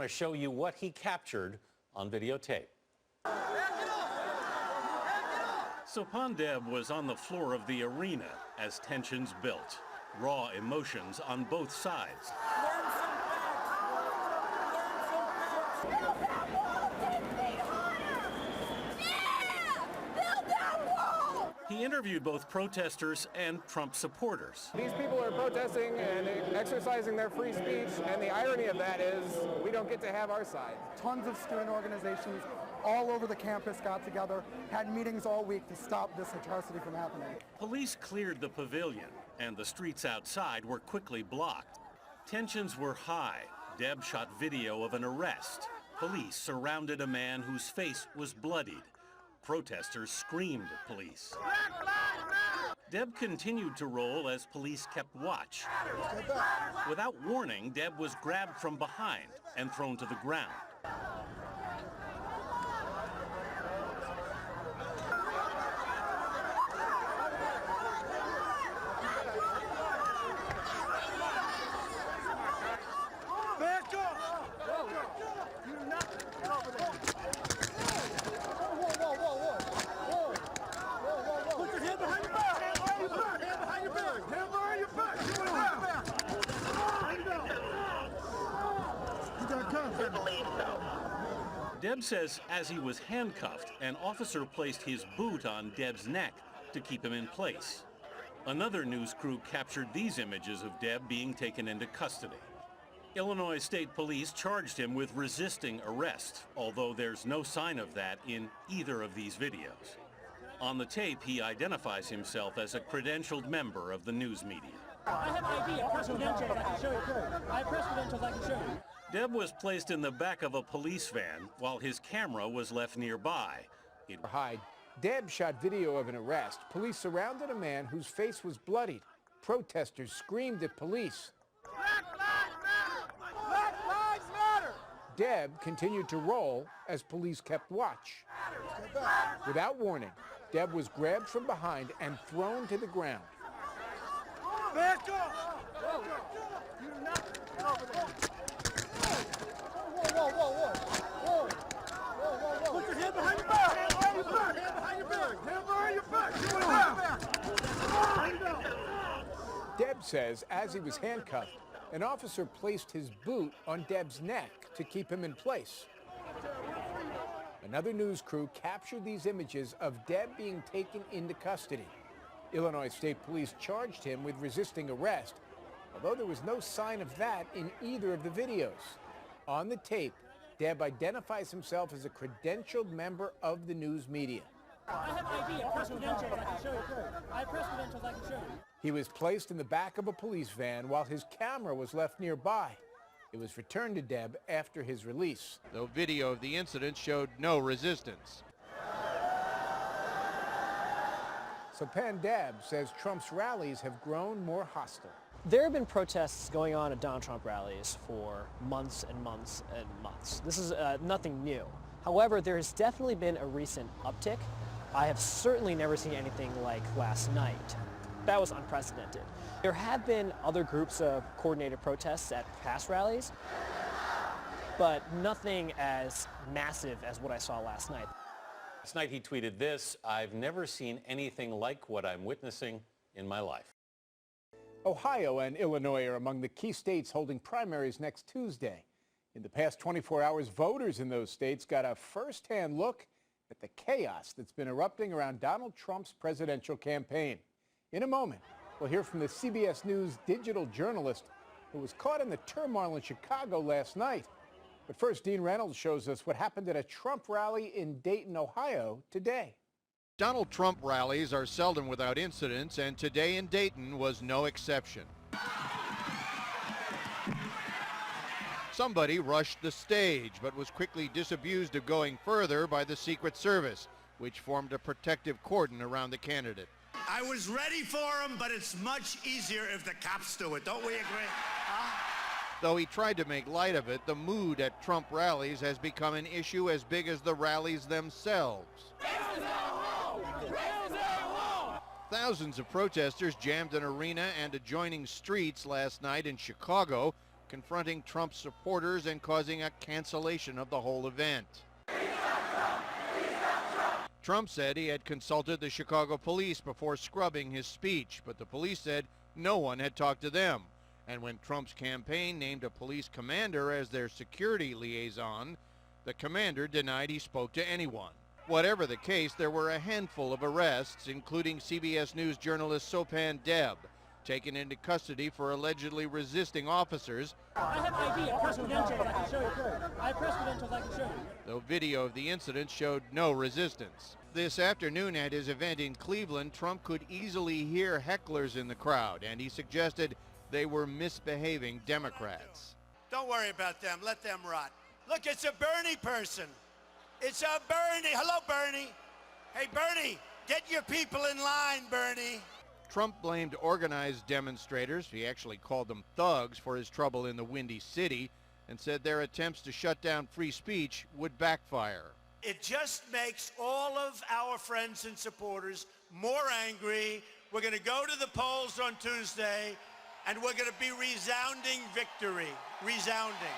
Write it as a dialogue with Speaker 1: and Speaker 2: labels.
Speaker 1: to show you what he captured on videotape. Sopan Deb was on the floor of the arena as tensions built. Raw emotions on both sides. He interviewed both protesters and Trump supporters.
Speaker 2: These people are protesting and exercising their free speech, and the irony of that is we don't get to have our side.
Speaker 3: Tons of student organizations all over the campus got together, had meetings all week to stop this atrocity from happening.
Speaker 1: Police cleared the pavilion, and the streets outside were quickly blocked. Tensions were high. Deb shot video of an arrest. Police surrounded a man whose face was bloodied. Protesters screamed at police. Deb continued to roll as police kept watch. Without warning, Deb was grabbed from behind and thrown to the ground. Deb says as he was handcuffed, an officer placed his boot on Deb's neck to keep him in place. Another news crew captured these images of Deb being taken into custody. Illinois State Police charged him with resisting arrest, although there's no sign of that in either of these videos. On the tape, he identifies himself as a credentialed member of the news media.
Speaker 4: I have ID, a press credential that I can show you. I have press credentials I can show you.
Speaker 1: Deb was placed in the back of a police van while his camera was left nearby.
Speaker 2: Deb shot video of an arrest. Police surrounded a man whose face was bloodied. Protesters screamed at police. Black lives matter! Black lives matter! Deb continued to roll as police kept watch. Without warning, Deb was grabbed from behind and thrown to the ground.
Speaker 4: Back up! You do not get over there. Whoa. Put your hand behind your back. Hand behind your back. Hand behind your back. Hand behind your back.
Speaker 2: Deb says as he was handcuffed, an officer placed his boot on Deb's neck to keep him in place. Another news crew captured these images of Deb being taken into custody. Illinois State Police charged him with resisting arrest, although there was no sign of that in either of the videos. On the tape, Deb identifies himself as a credentialed member of the news media.
Speaker 4: I have ID, a press credentials I can show you. I have press credentials I can show you.
Speaker 2: He was placed in the back of a police van while his camera was left nearby. It was returned to Deb after his release.
Speaker 5: Though video of the incident showed no resistance.
Speaker 2: Sopan Deb says Trump's rallies have grown more hostile.
Speaker 6: There have been protests going on at Donald Trump rallies for months and months and months. This is nothing new. However, there has definitely been a recent uptick. I have certainly never seen anything like last night. That was unprecedented. There have been other groups of coordinated protests at past rallies, but nothing as massive as what I saw last night.
Speaker 1: Last night he tweeted this: "I've never seen anything like what I'm witnessing in my life."
Speaker 2: Ohio and Illinois are among the key states holding primaries next Tuesday. In the past 24 hours, voters in those states got a first-hand look at the chaos that's been erupting around Donald Trump's presidential campaign. In a moment, we'll hear from the CBS News digital journalist who was caught in the turmoil in Chicago last night. But first, Dean Reynolds shows us what happened at a Trump rally in Dayton, Ohio today.
Speaker 5: Donald Trump rallies are seldom without incidents, and today in Dayton was no exception. Somebody rushed the stage, but was quickly disabused of going further by the Secret Service, which formed a protective cordon around the candidate.
Speaker 7: I was ready for him, but it's much easier if the cops do it. Don't we agree?
Speaker 5: Though he tried to make light of it, the mood at Trump rallies has become an issue as big as the rallies themselves. Thousands of protesters jammed an arena and adjoining streets last night in Chicago, confronting Trump's supporters and causing a cancellation of the whole event. Trump said he had consulted the Chicago police before scrubbing his speech, but the police said no one had talked to them. And when Trump's campaign named a police commander as their security liaison, the commander denied he spoke to anyone. Whatever the case, there were a handful of arrests, including CBS News journalist Sopan Deb, taken into custody for allegedly resisting officers.
Speaker 8: I have ID, press credentials I can show you. I have press credentials I can show you.
Speaker 5: Though video of the incident showed no resistance. This afternoon at his event in Cleveland, Trump could easily hear hecklers in the crowd, and he suggested they were misbehaving Democrats.
Speaker 7: Don't worry about them. Let them rot. Look, it's a Bernie person. It's a Bernie. Hello, Bernie. Hey, Bernie, get your people in line, Bernie.
Speaker 5: Trump blamed organized demonstrators, he actually called them thugs, for his trouble in the Windy City, and said their attempts to shut down free speech would backfire.
Speaker 7: It just makes all of our friends and supporters more angry. We're going to go to the polls on Tuesday, and we're going to be resounding victory. Resounding.